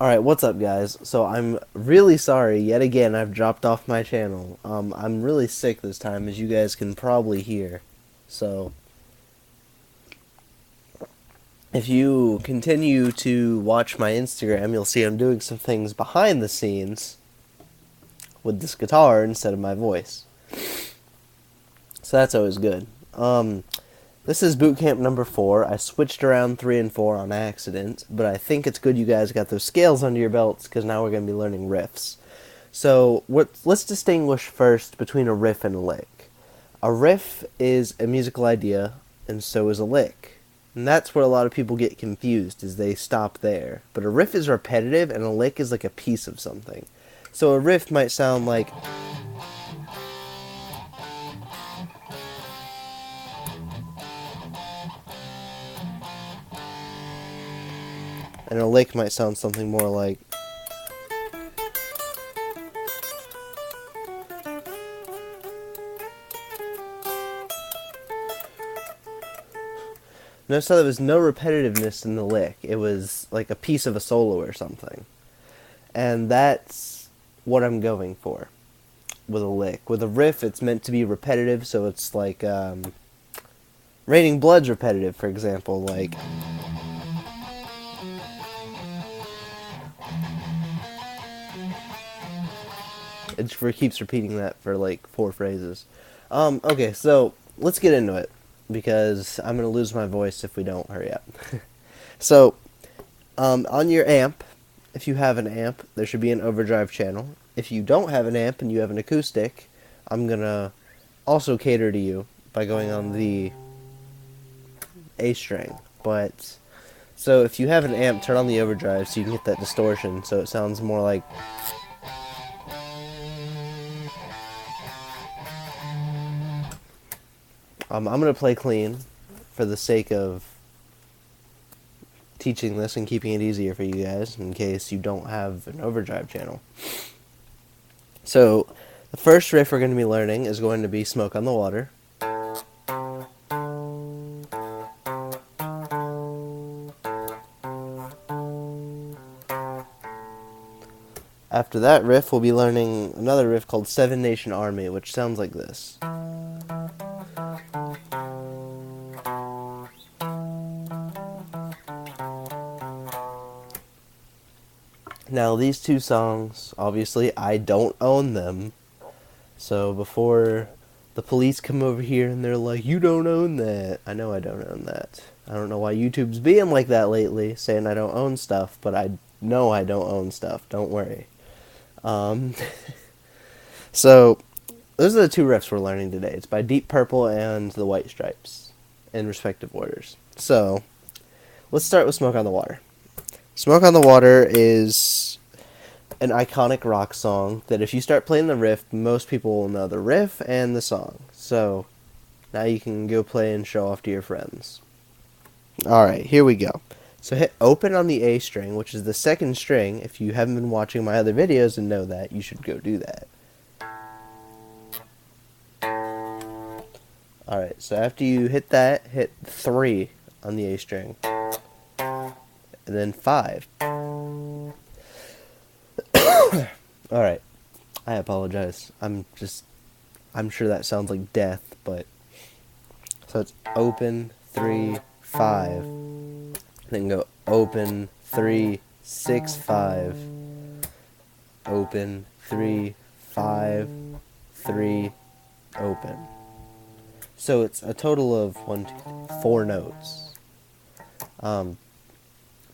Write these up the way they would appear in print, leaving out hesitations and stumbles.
Alright, what's up guys? So I'm really sorry, yet again I've dropped off my channel. I'm really sick this time, as you guys can probably hear. So, if you continue to watch my Instagram, you'll see I'm doing some things behind the scenes with this guitar instead of my voice. So that's always good. This is boot camp number 4. I switched around 3 and 4 on accident, but I think it's good you guys got those scales under your belts, because now we're going to be learning riffs. So let's distinguish first between a riff and a lick. A riff is a musical idea, and so is a lick. And that's where a lot of people get confused, is they stop there. But a riff is repetitive, and a lick is like a piece of something. So a riff might sound like... and a lick might sound something more like... Notice how there was no repetitiveness in the lick. It was like a piece of a solo or something. And that's what I'm going for with a lick. With a riff, it's meant to be repetitive, so it's like Raining Blood's repetitive, for example, like... it keeps repeating that for like 4 phrases. Okay, so let's get into it, because I'm going to lose my voice if we don't hurry up. So, on your amp, if you have an amp, there should be an overdrive channel. If you don't have an amp and you have an acoustic, I'm going to also cater to you by going on the A string. But, so if you have an amp, turn on the overdrive so you can get that distortion, so it sounds more like... I'm going to play clean for the sake of teaching this and keeping it easier for you guys in case you don't have an overdrive channel. So, the first riff we're going to be learning is going to be Smoke on the Water. After that riff, we'll be learning another riff called Seven Nation Army, which sounds like this. Now, these two songs, obviously, I don't own them. So before the police come over here and they're like, you don't own that. I know I don't own that. I don't know why YouTube's being like that lately, saying I don't own stuff, but I know I don't own stuff. Don't worry. So, those are the 2 riffs we're learning today. It's by Deep Purple and the White Stripes, in respective orders. So, let's start with Smoke on the Water. Smoke on the Water is an iconic rock song that if you start playing the riff, most people will know the riff and the song. So, now you can go play and show off to your friends. Alright, here we go. So hit open on the A string, which is the 2nd string. If you haven't been watching my other videos and know that, you should go do that. Alright, so after you hit that, hit 3 on the A string. And then 5. Alright, I apologize. I'm sure that sounds like death, but... so it's open, 3, 5. Then go open, 3, 6, 5. Open, 3, 5, 3, open. So it's a total of 1, 2, 3, 4 notes.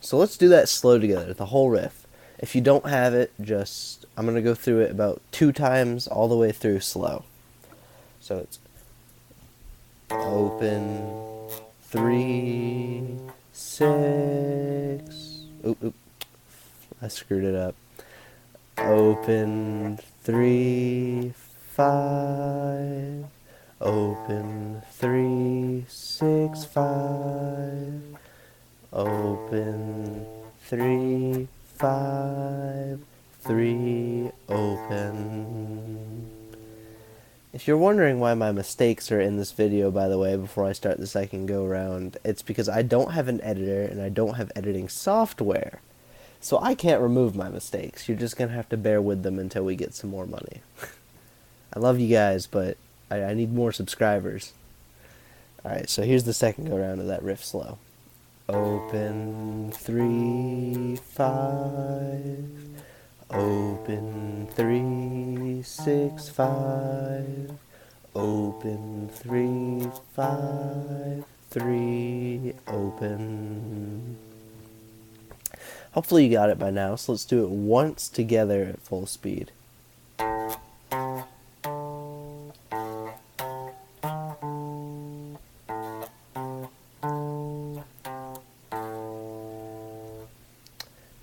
So let's do that slow together, the whole riff. If you don't have it, I'm going to go through it about 2 times all the way through slow. So it's open, 3, 6, oop, I screwed it up. Open, 3, 5, open, 3, 6, 5, open, 3, 5, 3, open. If you're wondering why my mistakes are in this video, by the way, before I start the second go round, it's because I don't have an editor and I don't have editing software. So I can't remove my mistakes. You're just going to have to bear with them until we get some more money. I love you guys, but I need more subscribers. Alright, so here's the second go round of that riff slow. Open 3 5. Open 3 6 5. Open 3 5 3. Open. Hopefully you got it by now, so let's do it once together at full speed.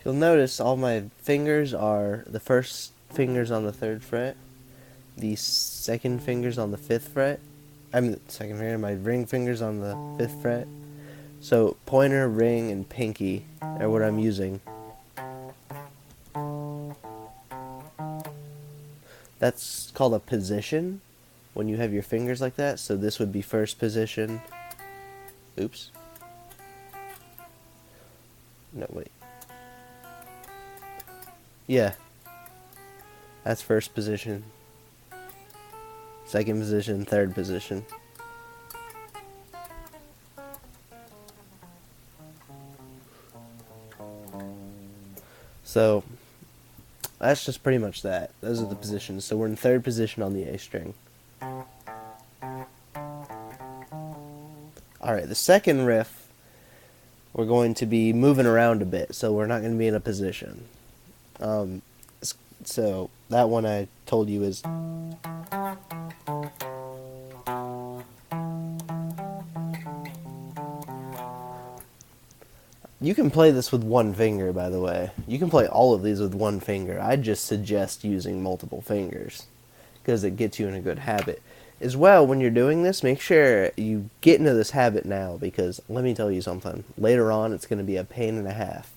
You'll notice all my fingers are the first fingers on the 3rd fret, the second fingers on the 5th fret. Second finger, my ring fingers on the 5th fret. So pointer, ring, and pinky are what I'm using. That's called a position when you have your fingers like that. So this would be first position. Oops. No, wait. Yeah. That's first position. Second position, third position. So that's just pretty much that. Those are the positions. So we're in 3rd position on the A string. Alright, the second riff, we're going to be moving around a bit, so we're not going to be in a position. So that one I told you is... You can play this with one finger, by the way. You can play all of these with one finger. I just suggest using multiple fingers because it gets you in a good habit. As well, when you're doing this, make sure you get into this habit now because let me tell you something. Later on, it's going to be a pain and a half.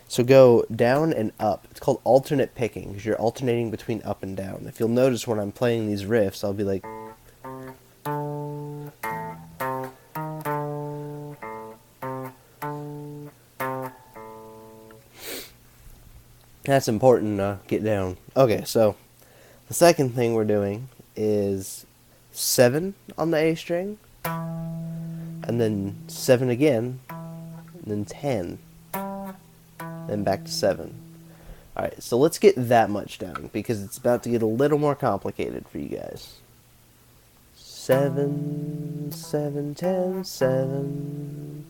So go down and up. It's called alternate picking because you're alternating between up and down. If you'll notice when I'm playing these riffs, I'll be like... That's important to get down. Okay, so the second thing we're doing is 7 on the A string, and then 7 again, and then 10, then back to 7. Alright, so let's get that much down, because it's about to get a little more complicated for you guys. 7, 7, 10, 7.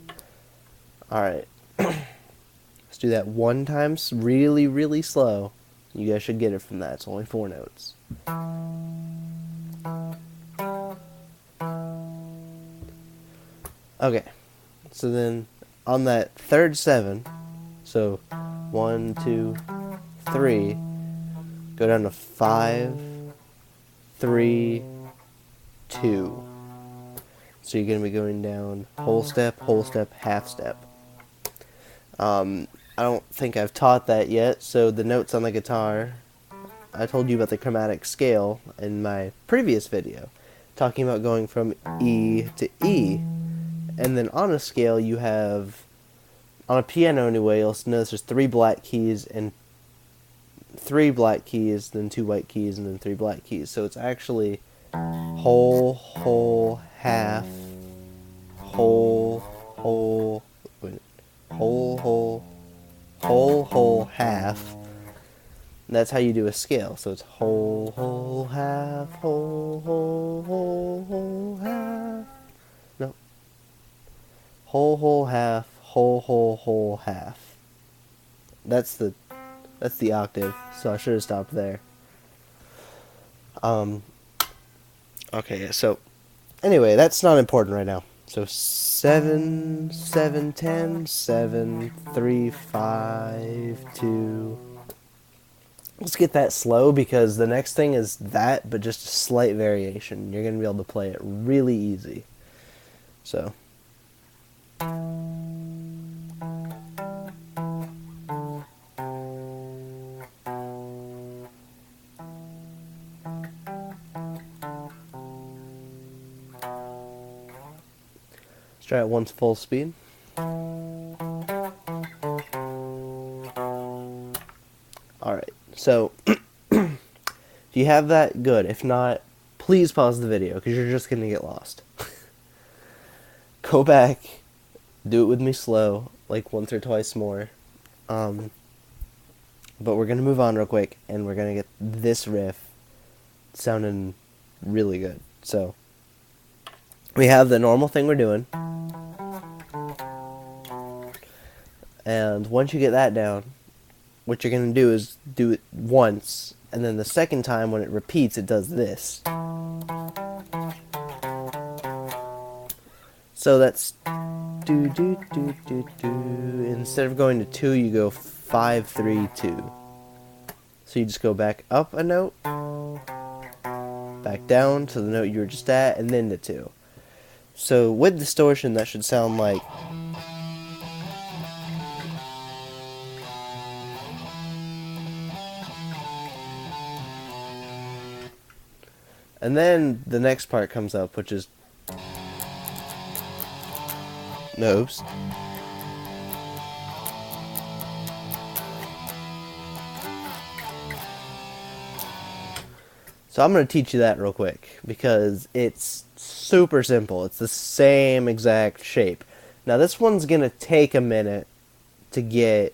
Alright. Let's do that one time, really, really slow. You guys should get it from that. It's only 4 notes. Okay, so then on that third 7, so 1, 2, 3, go down to 5, 3, 2. So you're going to be going down whole step, half step. I don't think I've taught that yet, so the notes on the guitar, I told you about the chromatic scale in my previous video, talking about going from E to E. And then on a scale you have, on a piano anyway, you'll notice there's 3 black keys and 3 black keys, then 2 white keys, and then 3 black keys. So it's actually whole, half, whole, half. And that's how you do a scale. So it's whole, half, whole, half. No. Whole, half, whole, half. That's the octave. So I should have stopped there. Okay, so anyway, that's not important right now. So 7, 7, 10, 7, 3, 5, 2. Let's get that slow because the next thing is that, but just a slight variation. You're going to be able to play it really easy. So. Let's try it once full speed. Alright, so if you have that, good. If not, please pause the video because you're just going to get lost. Go back, do it with me slow, like once or twice more. But we're going to move on real quick and we're going to get this riff sounding really good. So we have the normal thing we're doing. And once you get that down, what you're going to do is do it once, and then the second time when it repeats, it does this. So that's do do do do do. Instead of going to 2, you go 5 3 2. So you just go back up a note, back down to the note you were just at, and then to 2. So with distortion, that should sound like. And then the next part comes up, which is notes. So I'm going to teach you that real quick because it's super simple. It's the same exact shape. Now this one's going to take a minute to get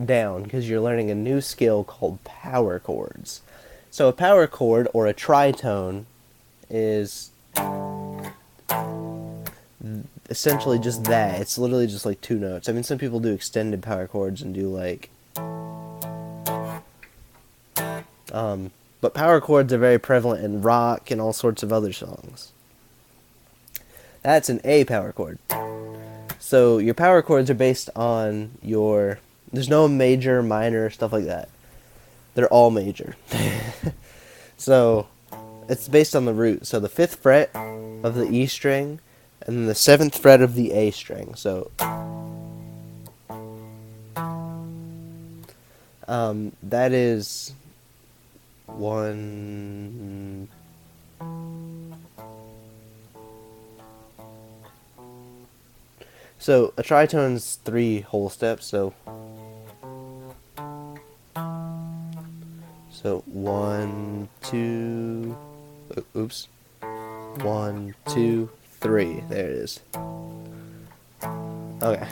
down because you're learning a new skill called power chords. So a power chord or a tritone is essentially just that. It's literally just like 2 notes. I mean, some people do extended power chords and do like but power chords are very prevalent in rock and all sorts of other songs. That's an A power chord. So your power chords are based on your, there's no major, minor, stuff like that. They're all major. So it's based on the root. So the 5th fret of the E string and then the 7th fret of the A string. So that is 1. So a tritone's 3 whole steps. So 1 2. Oops. 1 2 3. There it is. Okay.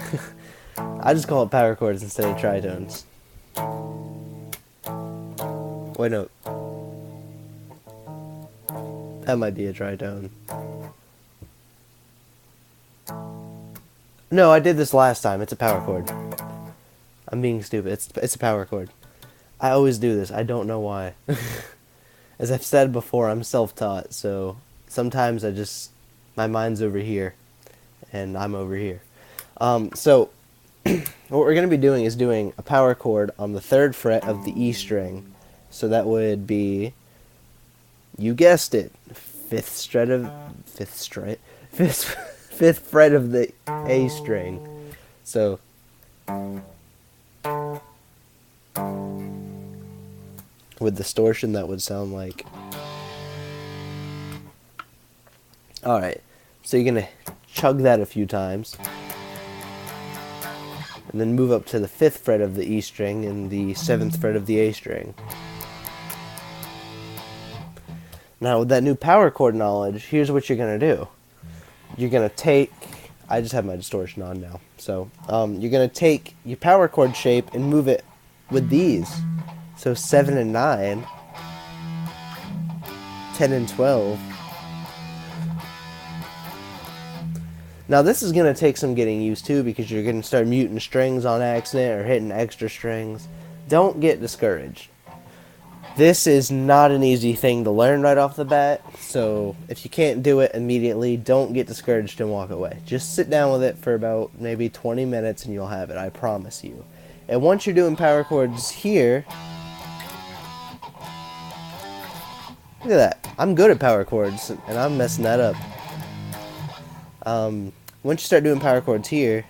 I just call it power chords instead of tritones. Wait, no. That might be a tritone. No, I did this last time. It's a power chord. I'm being stupid. It's a power chord. I always do this. I don't know why. As I've said before, I'm self-taught, so sometimes my mind's over here, and I'm over here. So what we're going to be doing is doing a power chord on the 3rd fret of the E string. So that would be, you guessed it, 5th fret of the A string. So with distortion, that would sound like. Alright, so you're going to chug that a few times. And then move up to the 5th fret of the E string and the 7th fret of the A string. Now with that new power chord knowledge, here's what you're going to do. You're going to take, I just have my distortion on now. So you're going to take your power chord shape and move it with these. So 7 and 9, 10 and 12. Now this is going to take some getting used to because you're going to start muting strings on accident or hitting extra strings. Don't get discouraged. This is not an easy thing to learn right off the bat, so if you can't do it immediately, don't get discouraged and walk away. Just sit down with it for about maybe 20 minutes and you'll have it, I promise you. And once you're doing power chords here, look at that. I'm good at power chords, and I'm messing that up. Once you start doing power chords here,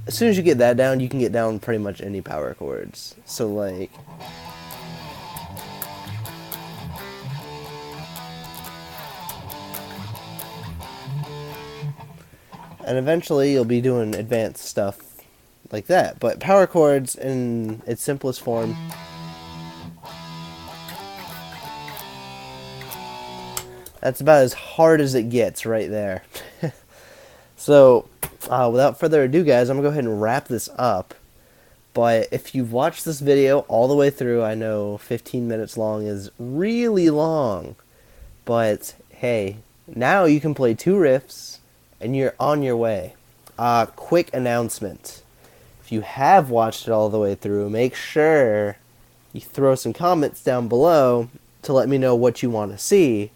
as soon as you get that down, you can get down pretty much any power chords. So like, and eventually you'll be doing advanced stuff like that. But power chords in its simplest form, that's about as hard as it gets right there. So, without further ado, guys, I'm going to go ahead and wrap this up. But if you've watched this video all the way through, I know 15 minutes long is really long. But, hey, now you can play 2 riffs, and you're on your way. Quick announcement. If you have watched it all the way through, make sure you throw some comments down below to let me know what you want to see.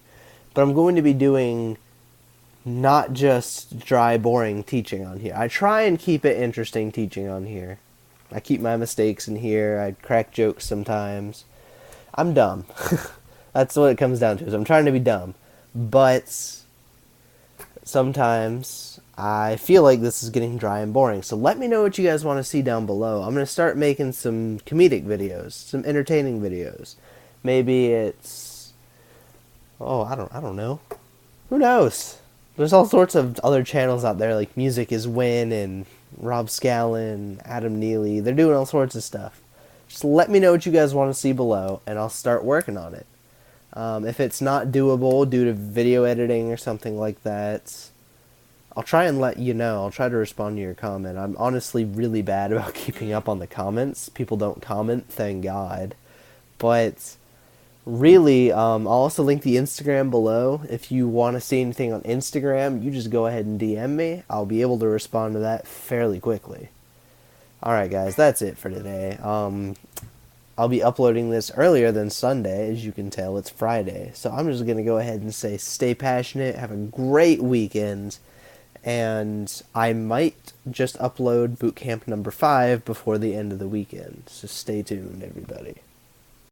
But I'm going to be doing not just dry, boring teaching on here. I try and keep it interesting teaching on here. I keep my mistakes in here. I crack jokes sometimes. I'm dumb. That's what it comes down to, is I'm trying to be dumb. But sometimes I feel like this is getting dry and boring. So let me know what you guys want to see down below. I'm going to start making some comedic videos, some entertaining videos. Maybe it's... oh, I don't know. Who knows? There's all sorts of other channels out there, like Music is Win and Rob Scallon, Adam Neely. They're doing all sorts of stuff. Just let me know what you guys want to see below, and I'll start working on it. If it's not doable due to video editing or something like that, I'll try and let you know. I'll try to respond to your comment. I'm honestly really bad about keeping up on the comments. People don't comment, thank God. But really, I'll also link the Instagram below. If you want to see anything on Instagram, you just go ahead and DM me. I'll be able to respond to that fairly quickly. Alright guys, that's it for today. I'll be uploading this earlier than Sunday. As you can tell, it's Friday. So I'm just going to go ahead and say stay passionate, have a great weekend, and I might just upload bootcamp number 5 before the end of the weekend. So stay tuned, everybody.